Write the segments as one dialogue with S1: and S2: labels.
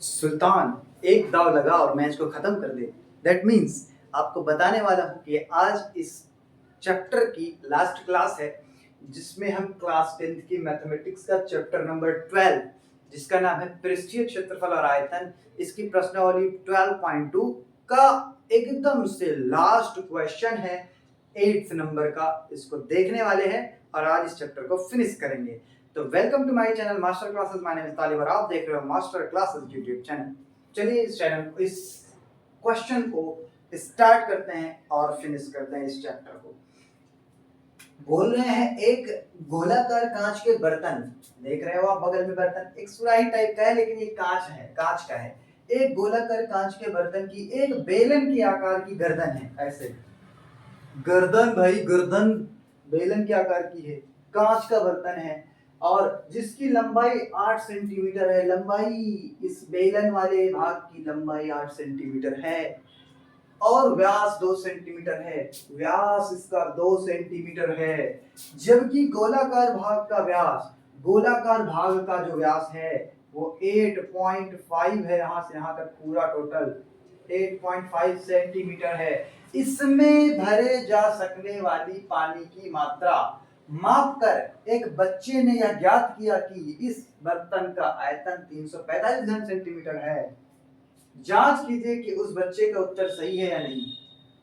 S1: सुल्तान एक दाव लगा और मैच को खत्म कर दे। दैट मीन्स आपको बताने वाला हूँ कि आज इस चैप्टर की लास्ट क्लास है जिसमें हम क्लास 10th की मैथमेटिक्स का चैप्टर नंबर 12 जिसका नाम है पृष्ठीय क्षेत्रफल और आयतन, इसकी प्रश्नावली 12.2 का एकदम से लास्ट क्वेश्चन है 8th नंबर का। इसको देखने वाले हैं और आज इस चैप्टर को फिनिश करेंगे। तो welcome to my channel master classes. My name is Talib और आप देख रहे हो मास्टर क्लासेस यूट्यूब चैनल। चलिए इस क्वेश्चन को स्टार्ट करते हैं और फिनिश करते हैं इस चैप्टर को। बोल रहे हैं एक गोलाकार कांच के बर्तन, देख रहे हो आप बगल में बर्तन, एक सुराही टाइप का है लेकिन ये कांच का है। एक गोलाकार कांच के बर्तन की एक बेलन के आकार की गर्दन है। ऐसे गर्दन भाई, गर्दन बेलन के आकार की है, कांच का बर्तन है और जिसकी लंबाई 8 सेंटीमीटर है। लंबाई इस बेलन वाले भाग की लंबाई 8 सेंटीमीटर है और व्यास 2 सेंटीमीटर है। व्यास इसका 2 सेंटीमीटर है, जबकि गोलाकार भाग का जो व्यास है वो 8.5 है। यहां से यहां तक पूरा टोटल 8.5 सेंटीमीटर है। इसमें भरे जा सकने वाली पानी की मात्रा मापकर एक बच्चे ने यह ज्ञात किया कि इस बर्तन का आयतन 345 घन सेंटीमीटर है। जांच कीजिए कि उस बच्चे का उत्तर सही है या नहीं।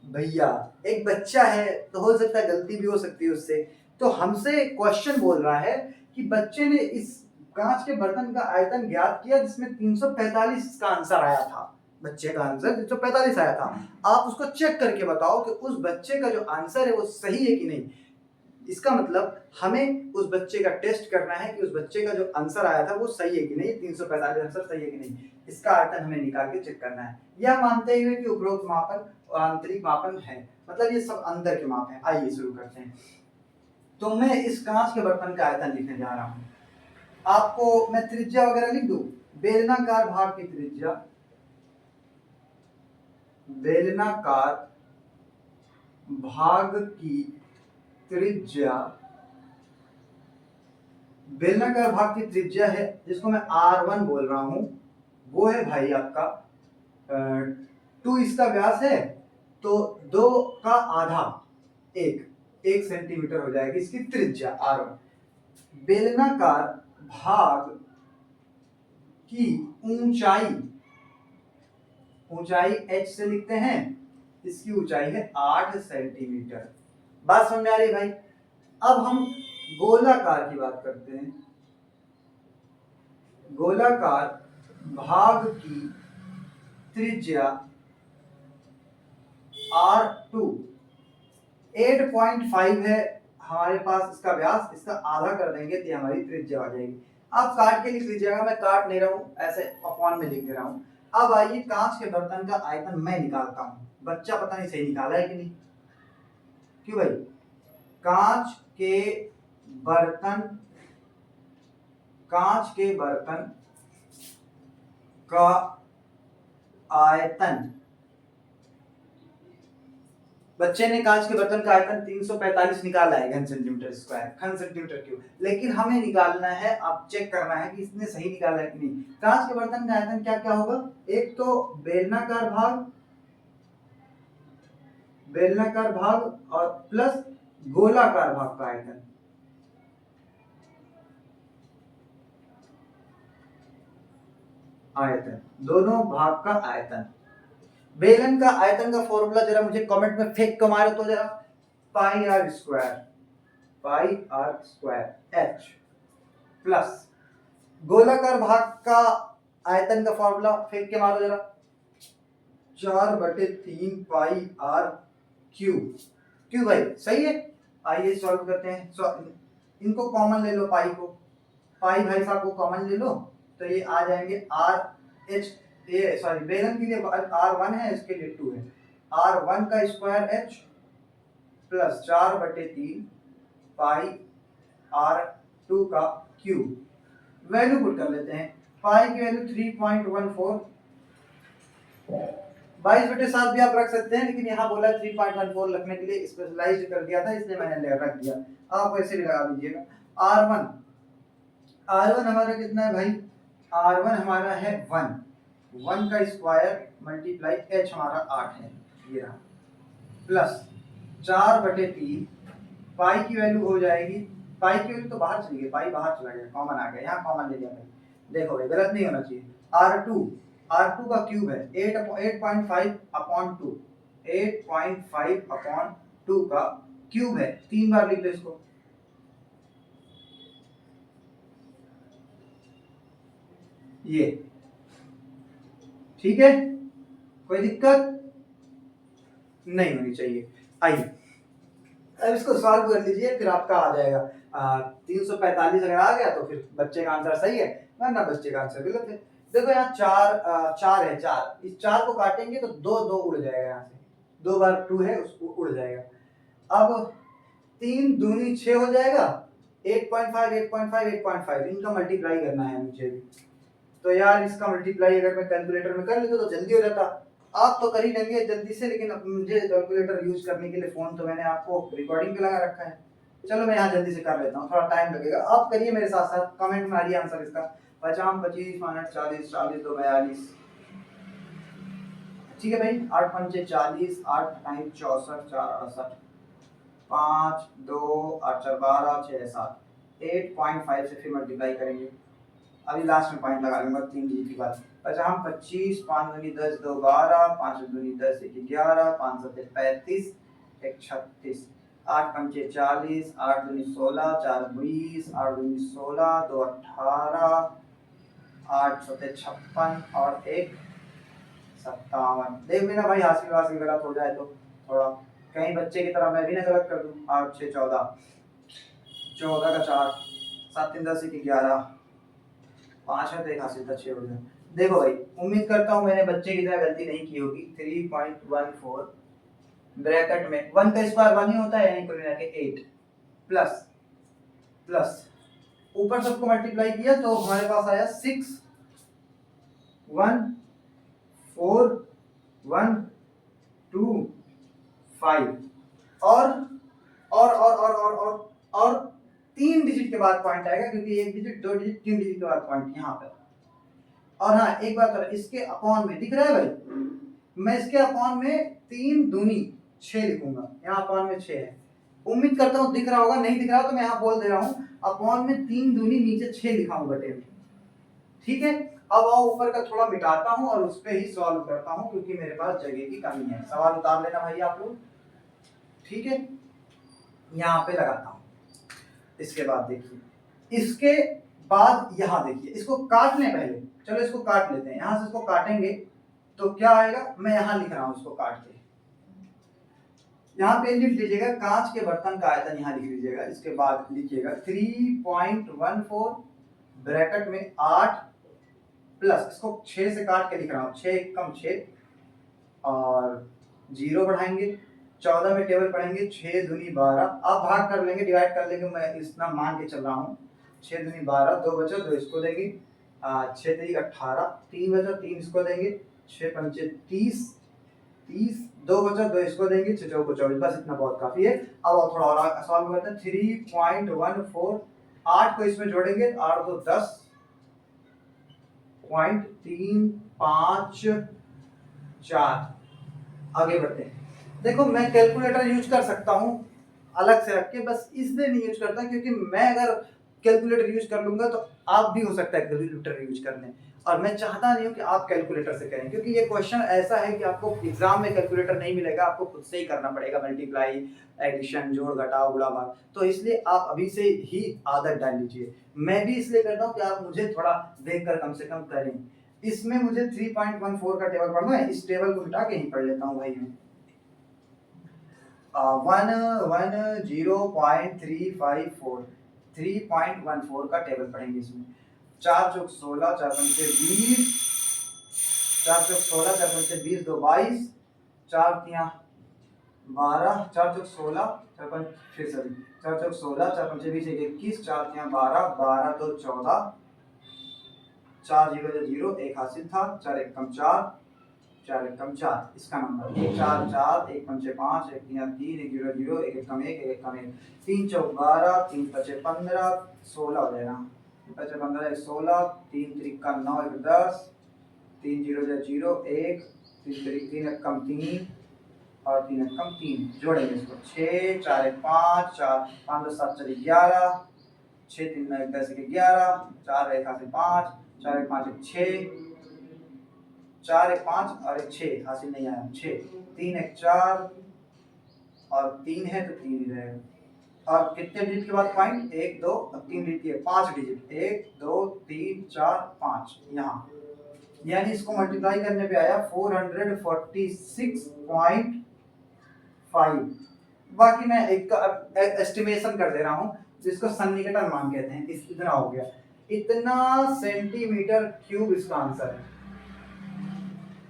S1: भैया एक बच्चा है तो हो सकता है गलती भी हो सकती है उससे, तो हमसे क्वेश्चन बोल रहा है कि बच्चे ने इस कांच के बर्तन का आयतन ज्ञात किया जिसमें 345 का आंसर आया था। बच्चे का आंसर 345 आया था। आप उसको चेक करके बताओ कि उस बच्चे का जो आंसर है वो सही है कि नहीं। इसका मतलब हमें उस बच्चे का टेस्ट करना है कि उस बच्चे का जो आंसर आया था वो सही है कि नहीं, 345 आंसर सही है कि नहीं। इसका आयतन हमें निकाल के चेक करना है, यह मानते हुए कि उपरोक्त मापन आंतरिक मापन है, मतलब ये सब अंदर के माप है। आइए शुरू करते हैं। तो मैं इस कांच के बर्तन का आयतन लिखने जा रहा हूं। आपको मैं त्रिज्या वगैरह लिख दूं। बेलनाकार भाग की त्रिज्या, बेलनाकार भाग की त्रिज्या, बेलनाकार भाग की त्रिज्या है जिसको मैं R1 बोल रहा हूं, वो है भाई आपका 2। इसका व्यास है तो 2 का आधा, एक सेंटीमीटर हो जाएगी इसकी त्रिज्या R1। बेलनाकार भाग की ऊंचाई h से लिखते हैं, इसकी ऊंचाई है 8 सेंटीमीटर। बात समझ आ रही भाई। अब हम गोलाकार की बात करते हैं। गोलाकार भाग की त्रिज्या R2 8.5 है हमारे पास इसका व्यास, इसका आधा कर देंगे तो हमारी त्रिज्या आ जाएगी। आप काट के लिख लीजिएगा, मैं काट नहीं रहा हूं, ऐसे अपॉन में लिख दे रहा हूं। अब आइए कांच के बर्तन का आयतन मैं निकालता हूं। बच्चा पता नहीं सही निकाला है कि नहीं। क्यों भाई, कांच के बर्तन का आयतन, बच्चे ने कांच के बर्तन का आयतन 345 निकाला है घन सेंटीमीटर स्क्वायर, घन सेंटीमीटर क्यूब। लेकिन हमें निकालना है, आप चेक करना है कि इसने सही निकाला है कि नहीं। कांच के बर्तन का आयतन क्या क्या होगा, एक तो बेलनाकार भाग और प्लस गोलाकार भाग का आयतन। दोनों भाग का आयतन। बेलन का आयतन का फॉर्मूला जरा मुझे कमेंट में फेंक कर मारो तो जरा, पाई आर स्क्वायर एच प्लस गोलाकार भाग का आयतन का फॉर्मूला फेंक के मारो जरा, 4/3 पाई आर क्यूब। क्यों भाई सही है। आइए सॉल्व करते हैं। इनको कॉमन ले लो, पाई भाई साहब को कॉमन ले लो तो ये आ जाएंगे आर एच, ये सॉरी बेलन के लिए R1 है, इसके लिए 2 है। R1 का स्क्वायर h प्लस 4/3 पाई R2 का क्यूब। वैल्यू पुट कर लेते हैं। पाई की वैल्यू 3.14, 22/7 भी आप रख सकते हैं, लेकिन यहाँ बोला 3.14 रखने के लिए स्पेशलाइज्ड कर दिया था, इसलिए मैंने रख दिया। आप वैसे भी लगा दीजिएगा। R1 हमारा कितना है भाई, R1 हमारा है 1। 1 का स्क्वायर मल्टीप्लाई h हमारा 8 है, ये रहा, प्लस 4/3 पाई की वैल्यू हो जाएगी, पाई की वैल्यू तो बाहर चली गई, पाई बाहर चला गया, कॉमन आ गया, यहाँ कॉमन ले लिया भाई, देखो भाई गलत नहीं होना चाहिए। R2 का क्यूब है 8.5 अपॉन 2, 8.5 अपॉन 2 का क्यूब है, 3 बार लिख दो इसको, ये ठीक है, कोई दिक्कत नहीं होनी चाहिए। आइए अब इसको सॉल्व कर लीजिए, फिर आपका आ जाएगा 345 अगर आ गया तो फिर बच्चे का आंसर सही है, वरना बच्चे का आंसर गलत है। देखो यहाँ चार है, चार, इस चार को काटेंगे तो दो दो उड़ जाएगा, यहाँ से 2 बार 2 है उसको उड़ जाएगा। अब 3 दूनी 6 हो जाएगा, 8.5 8.5 8.5 इनका मल्टीप्लाई करना है मुझे भी, तो यार इसका मल्टीप्लाई अगर मैं कैलकुलेटर में कर लेता तो जल्दी हो जाता, आप तो कर ही लेंगे जल्दी से, लेकिन अब मुझे कैलकुलेटर यूज करने के लिए फोन तो मैंने आपको रिकॉर्डिंग पे लगा रखा है, चलो मैं यहाँ जल्दी से कर लेता हूँ, थोड़ा टाइम लगेगा, आप करिए मेरे साथ साथ, कमेंट में आइए आंसर इसका। 50 25 40 40 2 42, ठीक है भाई, 8 पंचे 40, 8 टाइम 64 4 68, 5 2 8 4 12 6 7, 8.5 से फिर मल्टीप्लाई करेंगे, अभी लास्ट में पॉइंट लगा लूंगा 3 डिजिट के बाद। अच्छा हम 25 5 दूनी 10 2 12, 5 दूनी 10 1 11, 5 7 35 1 36, 8 पंचे 40, 8 दूनी 16 4 20, 8 दूनी 16 2 18, 8 7 56 और 1 57। देख लेना भाई हासिल वासिल गलत हो जाए तो थोड़ा, कहीं बच्चे की तरह मैं भी ना गलत कर दूं। 8 6 14, 14 का 4, 7 3 10 1 11, 5 है तो एक हासिल था 6 हो गया। देखो भाई उम्मीद करता हूँ मैंने बच्चे की तरह गलती नहीं की होगी। 3.14 ब्रैकेट में 1 का स्क्वायर 1 ही होता है, यानी कुल मिला के 8 प्लस प्लस ऊपर सबको मल्टीप्लाई किया तो हमारे पास आया 6 1 4 1 2 5 और 3 डिजिट के बाद पॉइंट आएगा, क्योंकि 1 डिजिट 2 डिजिट 3 डिजिट के बाद पॉइंट यहाँ पे। और हाँ एक बात और, इसके अपॉन में दिख रहा है भाई, मैं इसके अपॉन में 3 दूनी 6 लिखूंगा, यहाँ अपॉन में 6 है, उम्मीद करता हूँ दिख रहा होगा, नहीं दिख रहा तो मैं यहाँ बोल दे रहा हूँ अपॉन में 3 दूनी नीचे 6 लिखा हूँ बटे में, ठीक है। अब आओ ऊपर का थोड़ा मिटाता हूँ और उस पर ही सॉल्व करता हूँ, क्योंकि मेरे पास जगह की कमी है। सवाल उतार लेना भाई आप लोग, ठीक है, यहाँ पे लगाता हूँ। इसके बाद देखिए, इसके बाद यहाँ देखिए, इसको काट लें पहले, चलो इसको काट लेते हैं, यहाँ से इसको काटेंगे तो क्या आएगा, मैं यहाँ लिख रहा हूँ इसको काट के, यहाँ पे लिख लीजिएगा कांच के बर्तन का आयतन, यहाँ लिख लीजिएगा, इसके बाद लिखिएगा 3.14 ब्रैकेट में 8 प्लस, इसको 6 से काट के लिख रहा हूँ, 6 कम 6 और 0 बढ़ाएंगे, 14 में टेबल पढ़ेंगे, 6 दूनी 12, आप भाग कर लेंगे डिवाइड कर लेंगे, मैं इतना मान के चल रहा हूँ, 6 दूनी 12, 2 बचा 2 इसको देंगे, 6 3 18, 3 बचा 3 इसको देंगे, 6 पंचे 30 30, 2 बचा 2 इसको देंगे, 6 चौको 24, बस इतना बहुत काफी है। अब थोड़ा और सॉल्व करते हैं, 3.14, 8 को इसमें जोड़ेंगे, 8 2 10 0.354, आगे बढ़ते हैं। देखो मैं कैलकुलेटर यूज कर सकता हूँ अलग से रख के, बस इसलिए नहीं यूज करता क्योंकि मैं अगर कैलकुलेटर यूज कर लूंगा तो आप भी हो सकता है कैलकुलेटर यूज कर लें, और मैं चाहता नहीं हूँ कि आप कैलकुलेटर से करें, क्योंकि ये क्वेश्चन ऐसा है कि आपको एग्जाम में कैलकुलेटर नहीं मिलेगा, आपको खुद से ही करना पड़ेगा, मल्टीप्लाई एडिशन जोड़ घटाव गुणा भाग, तो इसलिए आप अभी से ही आदत डाल लीजिए। मैं भी इसलिए करता हूँ कि आप मुझे थोड़ा देखकर कम से कम करें। इसमें मुझे 3.14 का टेबल पढ़ना है, इस टेबल को मिटा के ही पढ़ लेता हूँ भाई मैं। 110.354, 3.14 का टेबल पढ़ेंगे इसमें। 4 चौक 16, 4 पंचे 20, 4 चौक 16, 4 पंचे 20, 2 22, 4 तिया 12, 4 चौक 16, 4 पंच फिर सॉरी 4 चौक 16, 4 पंचे 20 21, 4 तिया 12, 12 2 14, 4 0 0, एक हासिल था, 4 1 कम 4, 4 1 कम 4, इसका नंबर 1 4 4, 1 पंचे 5, 1 3 3, 1 0 0, 1 1 कम 1, 1 1 कम 1, 3 चौक 12, 3 पचे 15, 16 हो जाएगा, 5 15 16, 3 3 का 9 1 10, 3 0 जा 0 1 3 3 3 कम 3 और 3 कम 3 जोड़ेंगे इसको 6 4 1 5 4 5 2 7 4 11 6 3 9 10 11 4 1 5 4 1 5 6 4 1 5 और 1 6 हासिल नहीं आया 6 3 1 4 और 3 है तो 3 ही रहेगा। और कितने डिजिट के बाद पॉइंट 1 2 और 3 डिजिट के 5 डिजिट 1 2 3 4 5 यहाँ, यानी इसको मल्टीप्लाई करने पे आया 446.5। बाकी मैं एक एस्टिमेशन कर दे रहा हूँ जिसको सन्निकटन मान कहते हैं। इस इतना हो गया, इतना सेंटीमीटर क्यूब इसका आंसर है।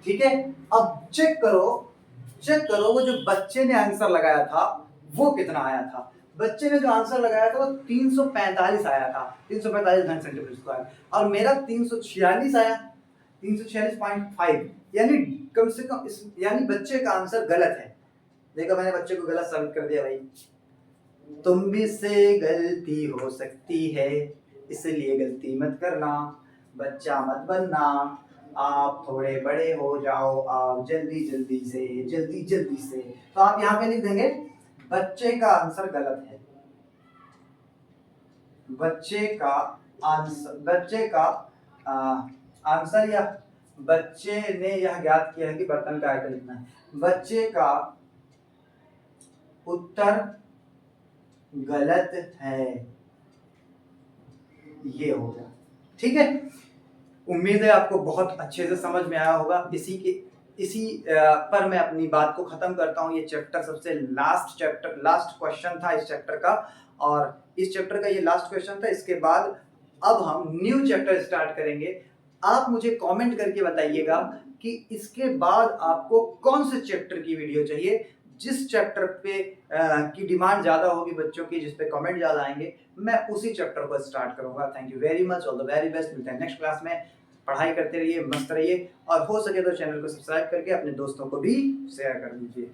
S1: ठीक है, अब चेक करो वो जो बच्चे ने आंसर लगाया था वो कितना आया था। बच्चे ने जो आंसर लगाया था वो 345 आया था, 345 घन सेंटीमीटर स्क्वायर, और मेरा 346 आया, 346.5, यानी कम से कम यानी बच्चे का आंसर गलत है। देखो मैंने बच्चे को गलत साबित कर दिया भाई। तुम भी से गलती हो सकती है, इसलिए गलती मत करना, बच्चा मत बनना, आप थोड़े बड़े हो जाओ, आप जल्दी जल्दी से। तो आप यहाँ पे लिख देंगे बच्चे का आंसर गलत है। बच्चे का आंसर या बच्चे ने यह ज्ञात किया है कि बर्तन का आयतन इतना है। बच्चे का उत्तर गलत है, ये हो गया। ठीक है, उम्मीद है आपको बहुत अच्छे से समझ में आया होगा। इसी पर मैं अपनी बात को खत्म करता हूँ। ये चैप्टर सबसे लास्ट क्वेश्चन था इस चैप्टर का, और इस चैप्टर का ये लास्ट क्वेश्चन था। इसके बाद अब हम न्यू चैप्टर स्टार्ट करेंगे। आप मुझे कमेंट करके बताइएगा कि इसके बाद आपको कौन से चैप्टर की वीडियो चाहिए। जिस चैप्टर पे की डिमांड ज़्यादा होगी बच्चों की, जिस पे कमेंट ज़्यादा आएंगे, मैं उसी चैप्टर को स्टार्ट करूँगा। Thank you very much, all the very best. मिलते हैं नेक्स्ट क्लास में। पढ़ाई करते रहिए, मस्त रहिए, और हो सके तो चैनल को सब्सक्राइब करके अपने दोस्तों को भी शेयर कर दीजिए।